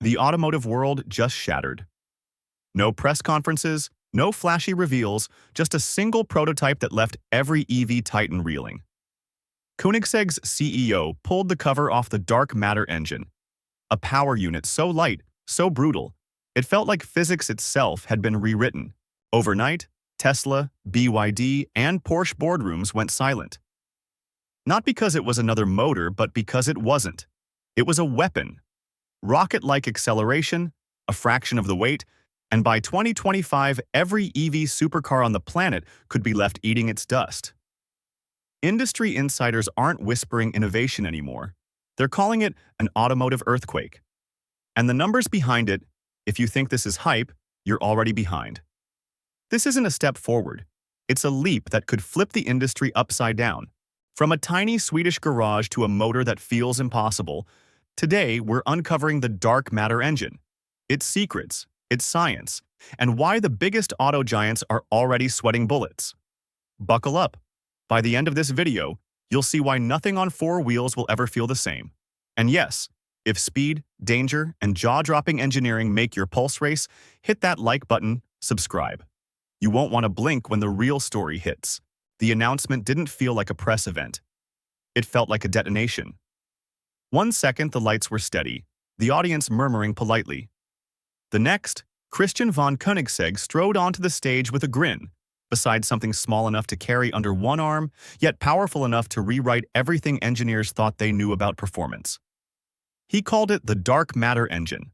The automotive world just shattered. No press conferences, no flashy reveals, just a single prototype that left every EV titan reeling. Koenigsegg's CEO pulled the cover off the dark matter engine, a power unit so light, so brutal, it felt like physics itself had been rewritten. Overnight, Tesla, BYD, and Porsche boardrooms went silent. Not because it was another motor, but because it wasn't. It was a weapon. Rocket-like acceleration, a fraction of the weight, and by 2025, every EV supercar on the planet could be left eating its dust. Industry insiders aren't whispering innovation anymore. They're calling it an automotive earthquake. And the numbers behind it, if you think this is hype, you're already behind. This isn't a step forward. It's a leap that could flip the industry upside down. From a tiny Swedish garage to a motor that feels impossible, today we're uncovering the dark matter engine, its secrets, its science, and why the biggest auto giants are already sweating bullets. Buckle up. By the end of this video, you'll see why nothing on four wheels will ever feel the same. And yes, if speed, danger, and jaw-dropping engineering make your pulse race, hit that like button, subscribe. You won't want to blink when the real story hits. The announcement didn't feel like a press event. It felt like a detonation. 1 second, the lights were steady, the audience murmuring politely. The next, Christian von Koenigsegg strode onto the stage with a grin, beside something small enough to carry under one arm, yet powerful enough to rewrite everything engineers thought they knew about performance. He called it the dark matter engine,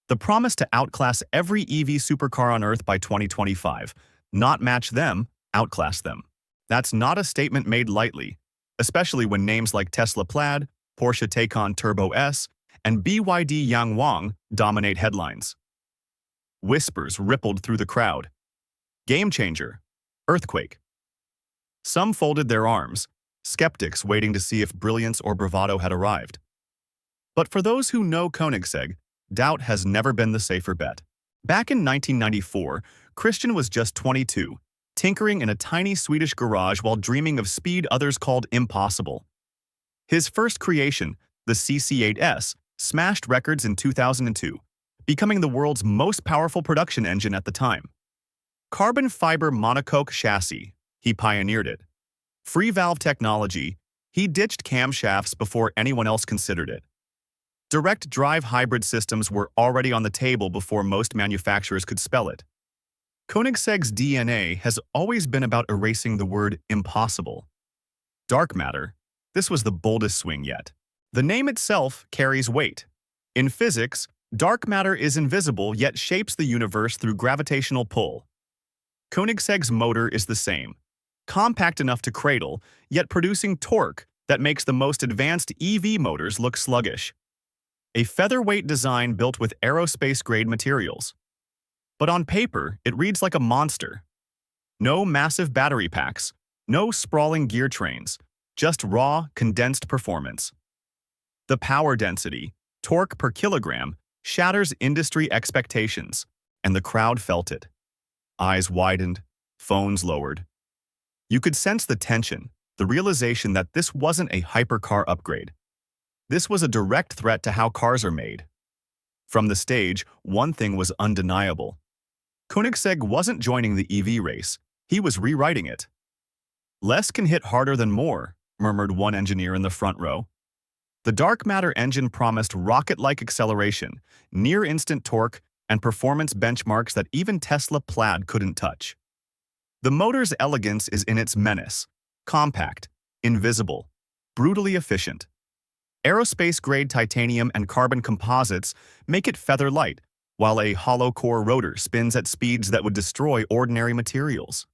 the promise to outclass every EV supercar on Earth by 2025, not match them, outclass them. That's not a statement made lightly, especially when names like Tesla Plaid, Porsche Taycan Turbo S, and BYD Yangwang dominate headlines. Whispers rippled through the crowd. Game changer. Earthquake. Some folded their arms, skeptics waiting to see if brilliance or bravado had arrived. But for those who know Koenigsegg, doubt has never been the safer bet. Back in 1994, Christian was just 22, tinkering in a tiny Swedish garage while dreaming of speed others called impossible. His first creation, the CC8S, smashed records in 2002, becoming the world's most powerful production engine at the time. Carbon fiber monocoque chassis, he pioneered it. Free valve technology, he ditched camshafts before anyone else considered it. Direct drive hybrid systems were already on the table before most manufacturers could spell it. Koenigsegg's DNA has always been about erasing the word impossible. Dark matter, this was the boldest swing yet. The name itself carries weight. In physics, dark matter is invisible yet shapes the universe through gravitational pull. Koenigsegg's motor is the same, compact enough to cradle, yet producing torque that makes the most advanced EV motors look sluggish. A featherweight design built with aerospace-grade materials. But on paper, it reads like a monster. No massive battery packs, no sprawling gear trains, just raw, condensed performance. The power density, torque per kilogram, shatters industry expectations, and the crowd felt it. Eyes widened, phones lowered. You could sense the tension, the realization that this wasn't a hypercar upgrade. This was a direct threat to how cars are made. From the stage, one thing was undeniable. Koenigsegg wasn't joining the EV race, he was rewriting it. Less can hit harder than more, murmured one engineer in the front row. The dark matter engine promised rocket-like acceleration, near-instant torque, and performance benchmarks that even Tesla Plaid couldn't touch. The motor's elegance is in its menace: compact, invisible, brutally efficient. Aerospace-grade titanium and carbon composites make it feather-light, while a hollow-core rotor spins at speeds that would destroy ordinary materials.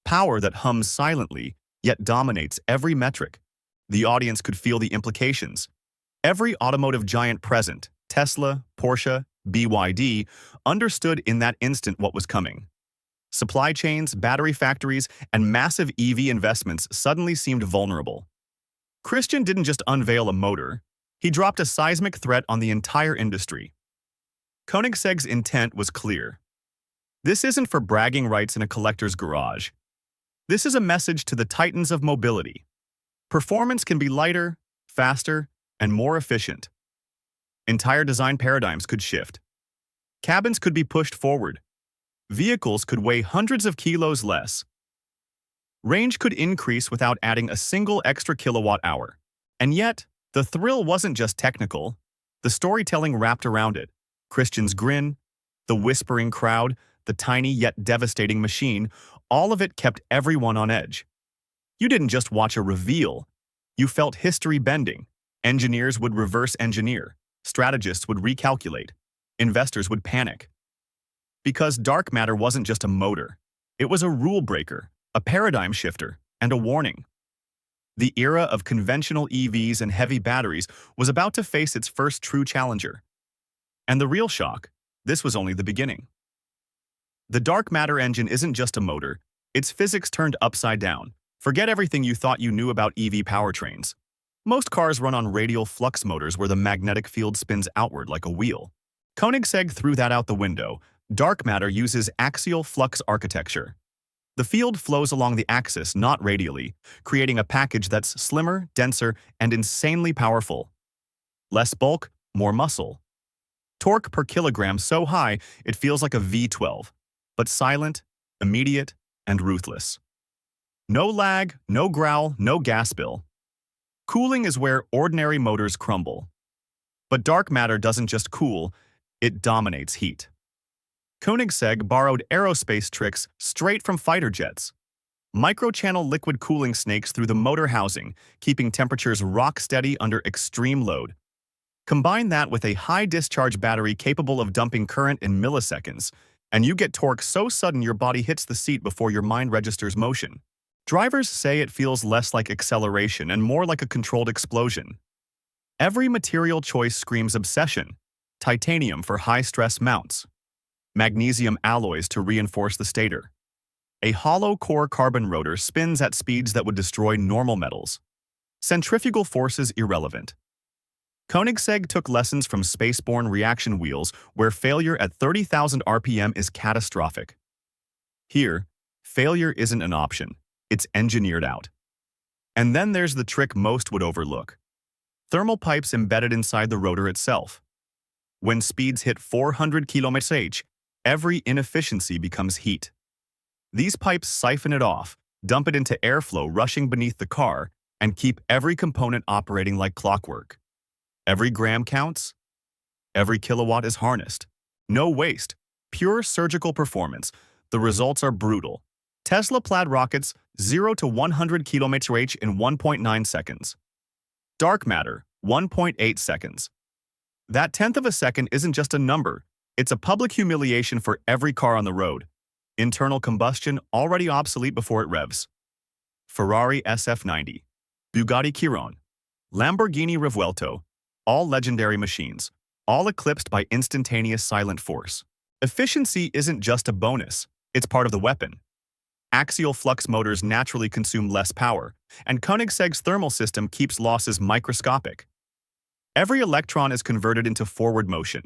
Power that hums silently, yet dominates every metric. The audience could feel the implications. Every automotive giant present, Tesla, Porsche, BYD, understood in that instant what was coming. Supply chains, battery factories, and massive EV investments suddenly seemed vulnerable. Christian didn't just unveil a motor, he dropped a seismic threat on the entire industry. Koenigsegg's intent was clear. This isn't for bragging rights in a collector's garage. This is a message to the titans of mobility. Performance can be lighter, faster, and more efficient. Entire design paradigms could shift. Cabins could be pushed forward. Vehicles could weigh hundreds of kilos less. Range could increase without adding a single extra kilowatt hour. And yet, the thrill wasn't just technical. The storytelling wrapped around it. Christian's grin, the whispering crowd, the tiny yet devastating machine, all of it kept everyone on edge. You didn't just watch a reveal. You felt history bending. Engineers would reverse engineer. Strategists would recalculate. Investors would panic. Because dark matter wasn't just a motor. It was a rule breaker, a paradigm shifter, and a warning. The era of conventional EVs and heavy batteries was about to face its first true challenger. And the real shock, this was only the beginning. The dark matter engine isn't just a motor, it's physics turned upside down. Forget everything you thought you knew about EV powertrains. Most cars run on radial flux motors where the magnetic field spins outward like a wheel. Koenigsegg threw that out the window. Dark matter uses axial flux architecture. The field flows along the axis, not radially, creating a package that's slimmer, denser, and insanely powerful. Less bulk, more muscle. Torque per kilogram so high it feels like a V12, but silent, immediate, and ruthless. No lag, no growl, no gas bill. Cooling is where ordinary motors crumble. But dark matter doesn't just cool, it dominates heat. Koenigsegg borrowed aerospace tricks straight from fighter jets. Microchannel liquid cooling snakes through the motor housing, keeping temperatures rock steady under extreme load. Combine that with a high-discharge battery capable of dumping current in milliseconds, and you get torque so sudden your body hits the seat before your mind registers motion. Drivers say it feels less like acceleration and more like a controlled explosion. Every material choice screams obsession. Titanium for high-stress mounts. Magnesium alloys to reinforce the stator. A hollow-core carbon rotor spins at speeds that would destroy normal metals. Centrifugal forces irrelevant. Koenigsegg took lessons from spaceborne reaction wheels where failure at 30,000 RPM is catastrophic. Here, failure isn't an option. It's engineered out. And then there's the trick most would overlook. Thermal pipes embedded inside the rotor itself. When speeds hit 400 km/h, every inefficiency becomes heat. These pipes siphon it off, dump it into airflow rushing beneath the car, and keep every component operating like clockwork. Every gram counts. Every kilowatt is harnessed. No waste. Pure surgical performance. The results are brutal. Tesla-plaid rockets 0 to 100 km/h in 1.9 seconds. Dark matter, 1.8 seconds. That tenth of a second isn't just a number. It's a public humiliation for every car on the road. Internal combustion already obsolete before it revs. Ferrari SF90, Bugatti Chiron, Lamborghini Revuelto, all legendary machines, all eclipsed by instantaneous silent force. Efficiency isn't just a bonus, it's part of the weapon. Axial flux motors naturally consume less power, and Koenigsegg's thermal system keeps losses microscopic. Every electron is converted into forward motion.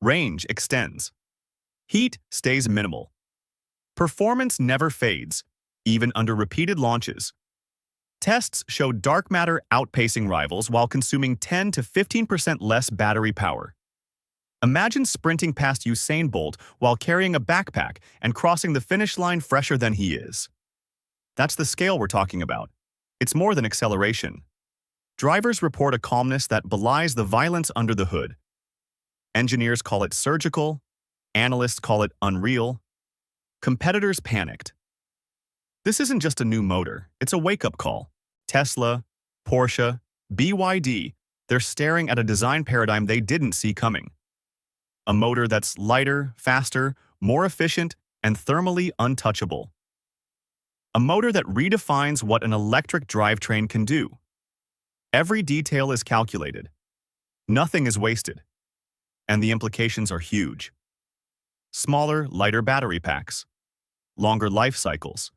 Range extends. Heat stays minimal. Performance never fades, even under repeated launches. Tests showed dark matter outpacing rivals while consuming 10 to 15% less battery power. Imagine sprinting past Usain Bolt while carrying a backpack and crossing the finish line fresher than he is. That's the scale we're talking about. It's more than acceleration. Drivers report a calmness that belies the violence under the hood. Engineers call it surgical. Analysts call it unreal. Competitors panicked. This isn't just a new motor, it's a wake-up call. Tesla, Porsche, BYD, they're staring at a design paradigm they didn't see coming. A motor that's lighter, faster, more efficient, and thermally untouchable. A motor that redefines what an electric drivetrain can do. Every detail is calculated. Nothing is wasted. And the implications are huge. Smaller, lighter battery packs. Longer life cycles.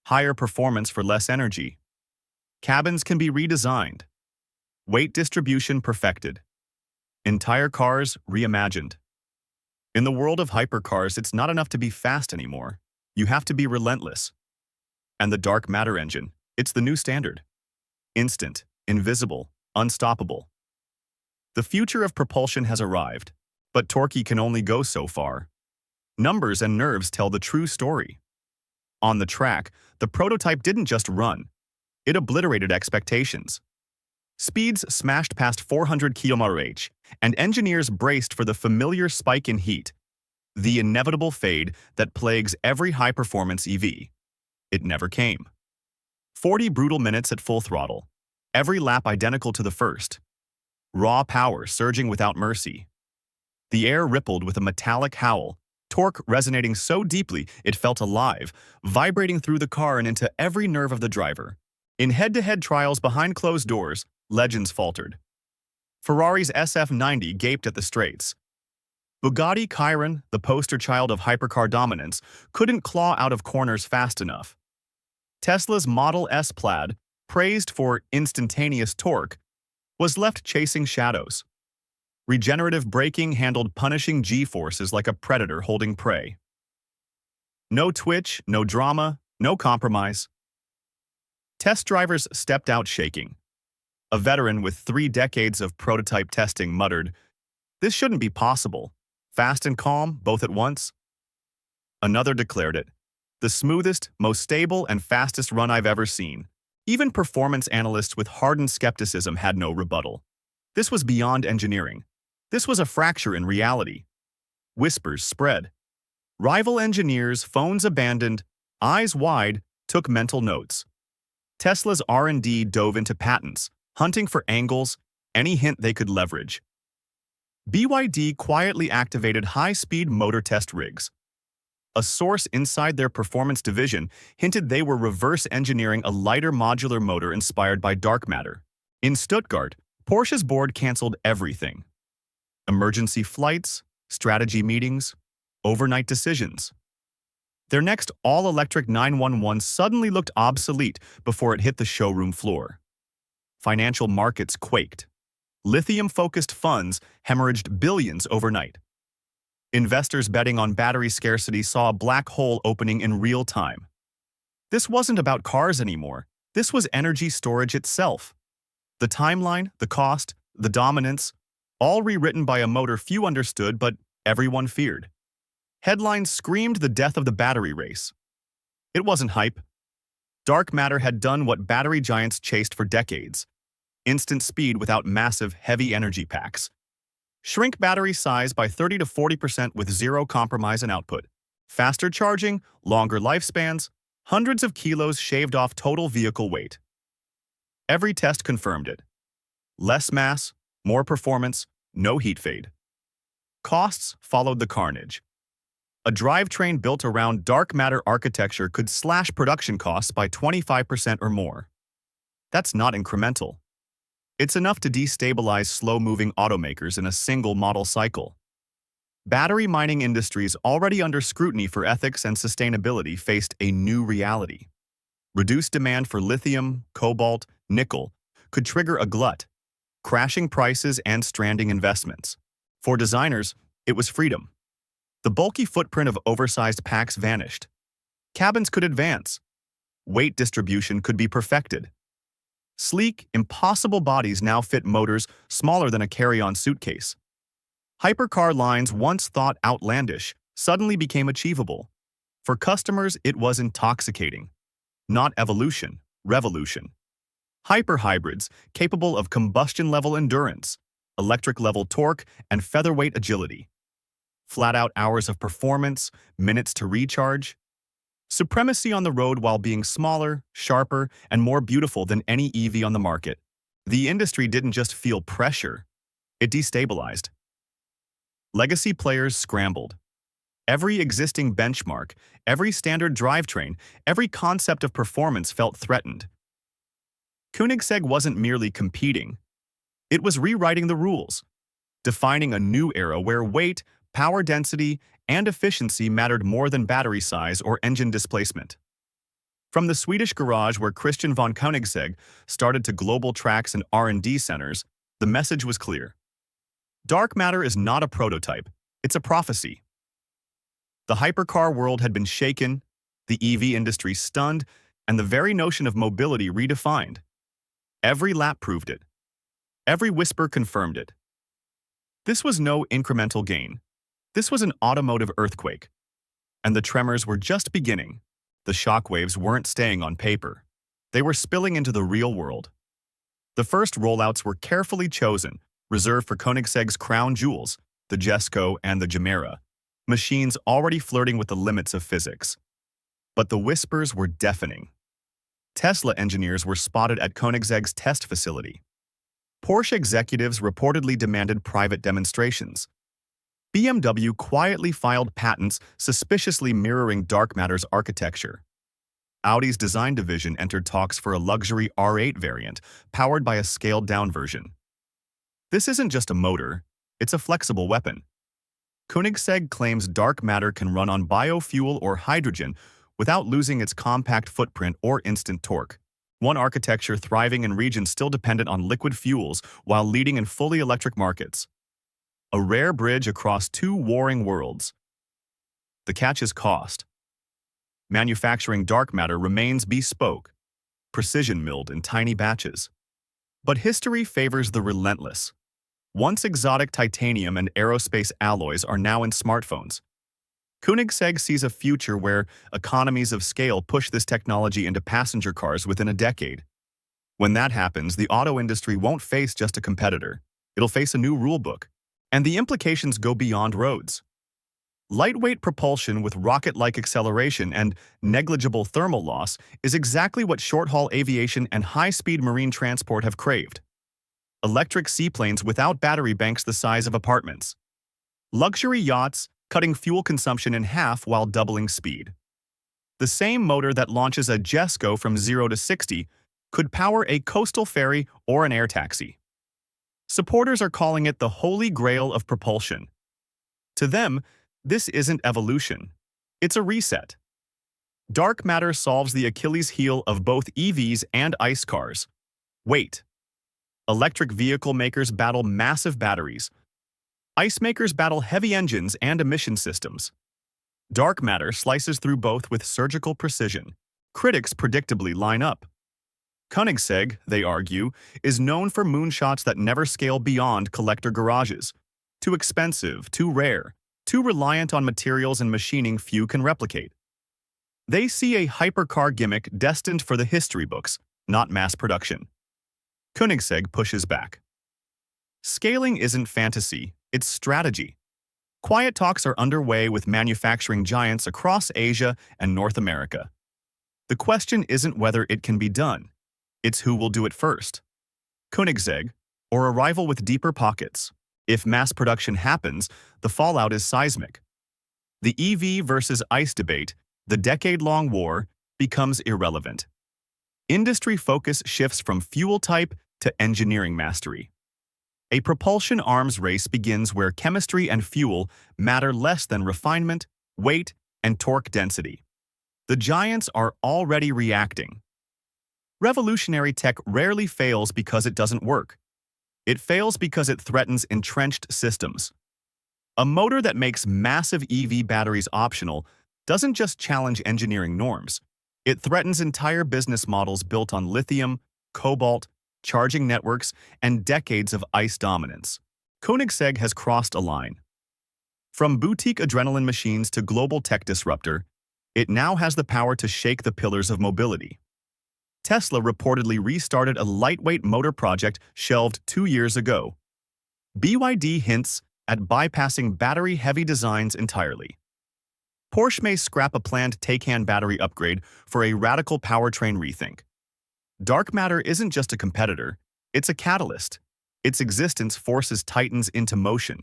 Higher performance for less energy. Cabins can be redesigned. Weight distribution perfected. Entire cars reimagined. In the world of hypercars, it's not enough to be fast anymore. You have to be relentless. And the dark matter engine, it's the new standard. Instant, invisible, unstoppable. The future of propulsion has arrived, but torque can only go so far. Numbers and nerves tell the true story. On the track, the prototype didn't just run, it obliterated expectations. Speeds smashed past 400 km/h, and engineers braced for the familiar spike in heat, the inevitable fade that plagues every high-performance EV. It never came. 40 brutal minutes at full throttle, every lap identical to the first. Raw power surging without mercy. The air rippled with a metallic howl, torque resonating so deeply it felt alive, vibrating through the car and into every nerve of the driver. In head-to-head trials behind closed doors, legends faltered. Ferrari's SF90 gaped at the straights. Bugatti Chiron, the poster child of hypercar dominance, couldn't claw out of corners fast enough. Tesla's Model S Plaid, praised for instantaneous torque, was left chasing shadows. Regenerative braking handled punishing G-forces like a predator holding prey. No twitch, no drama, no compromise. Test drivers stepped out shaking. A veteran with 3 decades of prototype testing muttered, "This shouldn't be possible. Fast and calm, both at once." Another declared it, "The smoothest, most stable, and fastest run I've ever seen." Even performance analysts with hardened skepticism had no rebuttal. This was beyond engineering. This was a fracture in reality. Whispers spread. Rival engineers, phones abandoned, eyes wide, took mental notes. Tesla's R&D dove into patents, hunting for angles, any hint they could leverage. BYD quietly activated high-speed motor test rigs. A source inside their performance division hinted they were reverse engineering a lighter modular motor inspired by dark matter. In Stuttgart, Porsche's board canceled everything. Emergency flights, strategy meetings, overnight decisions. Their next all-electric 911 suddenly looked obsolete before it hit the showroom floor. Financial markets quaked. Lithium-focused funds hemorrhaged billions overnight. Investors betting on battery scarcity saw a black hole opening in real time. This wasn't about cars anymore. This was energy storage itself. The timeline, the cost, the dominance, all rewritten by a motor few understood but everyone feared. Headlines screamed the death of the battery race. It wasn't hype. Dark matter had done what battery giants chased for decades. Instant speed without massive, heavy energy packs. Shrink battery size by 30 to 40% with zero compromise in output. Faster charging, longer lifespans, hundreds of kilos shaved off total vehicle weight. Every test confirmed it. Less mass, more performance, no heat fade. Costs followed the carnage. A drivetrain built around dark matter architecture could slash production costs by 25% or more. That's not incremental. It's enough to destabilize slow-moving automakers in a single model cycle. Battery mining industries already under scrutiny for ethics and sustainability faced a new reality. Reduced demand for lithium, cobalt, nickel could trigger a glut, crashing prices and stranding investments. For designers, it was freedom. The bulky footprint of oversized packs vanished. Cabins could advance. Weight distribution could be perfected. Sleek, impossible bodies now fit motors smaller than a carry-on suitcase. Hypercar lines once thought outlandish suddenly became achievable. For customers, it was intoxicating. Not evolution, revolution. Hyperhybrids capable of combustion-level endurance, electric-level torque, and featherweight agility. Flat-out hours of performance, minutes to recharge. Supremacy on the road while being smaller, sharper, and more beautiful than any EV on the market. The industry didn't just feel pressure, it destabilized. Legacy players scrambled. Every existing benchmark, every standard drivetrain, every concept of performance felt threatened. Koenigsegg wasn't merely competing. It was rewriting the rules, defining a new era where weight, power density, and efficiency mattered more than battery size or engine displacement. From the Swedish garage where Christian von Koenigsegg started to global tracks and R&D centers, the message was clear. Dark matter is not a prototype, it's a prophecy. The hypercar world had been shaken, the EV industry stunned, and the very notion of mobility redefined. Every lap proved it. Every whisper confirmed it. This was no incremental gain. This was an automotive earthquake. And the tremors were just beginning. The shockwaves weren't staying on paper. They were spilling into the real world. The first rollouts were carefully chosen, reserved for Koenigsegg's crown jewels, the Jesko and the Gemera, machines already flirting with the limits of physics. But the whispers were deafening. Tesla engineers were spotted at Koenigsegg's test facility. Porsche executives reportedly demanded private demonstrations. BMW quietly filed patents suspiciously mirroring dark matter's architecture. Audi's design division entered talks for a luxury R8 variant, powered by a scaled-down version. This isn't just a motor, it's a flexible weapon. Koenigsegg claims dark matter can run on biofuel or hydrogen without losing its compact footprint or instant torque. One architecture thriving in regions still dependent on liquid fuels while leading in fully electric markets. A rare bridge across two warring worlds. The catch is cost. Manufacturing dark matter remains bespoke, precision-milled in tiny batches. But history favors the relentless. Once exotic titanium and aerospace alloys are now in smartphones. Koenigsegg sees a future where economies of scale push this technology into passenger cars within a decade. When that happens, the auto industry won't face just a competitor. It'll face a new rulebook. And the implications go beyond roads. Lightweight propulsion with rocket-like acceleration and negligible thermal loss is exactly what short-haul aviation and high-speed marine transport have craved. Electric seaplanes without battery banks the size of apartments. Luxury yachts cutting fuel consumption in half while doubling speed. The same motor that launches a Jesko from 0 to 60 could power a coastal ferry or an air taxi. Supporters are calling it the holy grail of propulsion. To them, this isn't evolution. It's a reset. Dark matter solves the Achilles heel of both EVs and ICE cars. Weight. Electric vehicle makers battle massive batteries. ICE makers battle heavy engines and emission systems. Dark matter slices through both with surgical precision. Critics predictably line up. Koenigsegg, they argue, is known for moonshots that never scale beyond collector garages. Too expensive, too rare, too reliant on materials and machining few can replicate. They see a hypercar gimmick destined for the history books, not mass production. Koenigsegg pushes back. Scaling isn't fantasy, it's strategy. Quiet talks are underway with manufacturing giants across Asia and North America. The question isn't whether it can be done. It's who will do it first. Koenigsegg, or a rival with deeper pockets. If mass production happens, the fallout is seismic. The EV versus ICE debate, the decade-long war, becomes irrelevant. Industry focus shifts from fuel type to engineering mastery. A propulsion arms race begins where chemistry and fuel matter less than refinement, weight, and torque density. The giants are already reacting. Revolutionary tech rarely fails because it doesn't work. It fails because it threatens entrenched systems. A motor that makes massive EV batteries optional doesn't just challenge engineering norms. It threatens entire business models built on lithium, cobalt, charging networks, and decades of ICE dominance. Koenigsegg has crossed a line. From boutique adrenaline machines to global tech disruptor, it now has the power to shake the pillars of mobility. Tesla reportedly restarted a lightweight motor project shelved 2 years ago. BYD hints at bypassing battery-heavy designs entirely. Porsche may scrap a planned Taycan battery upgrade for a radical powertrain rethink. Dark matter isn't just a competitor, it's a catalyst. Its existence forces titans into motion.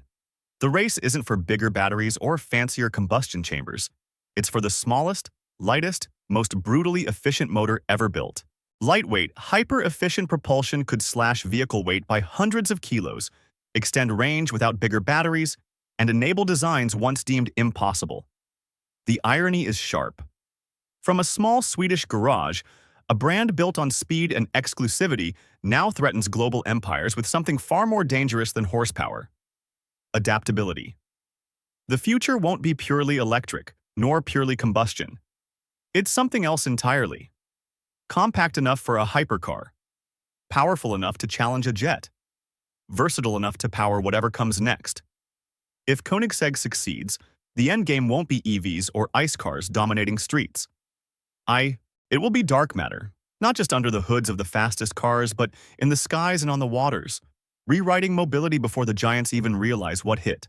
The race isn't for bigger batteries or fancier combustion chambers. It's for the smallest, lightest, most brutally efficient motor ever built. Lightweight, hyper-efficient propulsion could slash vehicle weight by hundreds of kilos, extend range without bigger batteries, and enable designs once deemed impossible. The irony is sharp. From a small Swedish garage, a brand built on speed and exclusivity now threatens global empires with something far more dangerous than horsepower: adaptability. The future won't be purely electric, nor purely combustion. It's something else entirely. Compact enough for a hypercar. Powerful enough to challenge a jet. versatile enough to power whatever comes next. If Koenigsegg succeeds, the endgame won't be EVs or ICE cars dominating streets. It will be dark matter, not just under the hoods of the fastest cars, but in the skies and on the waters, rewriting mobility before the giants even realize what hit.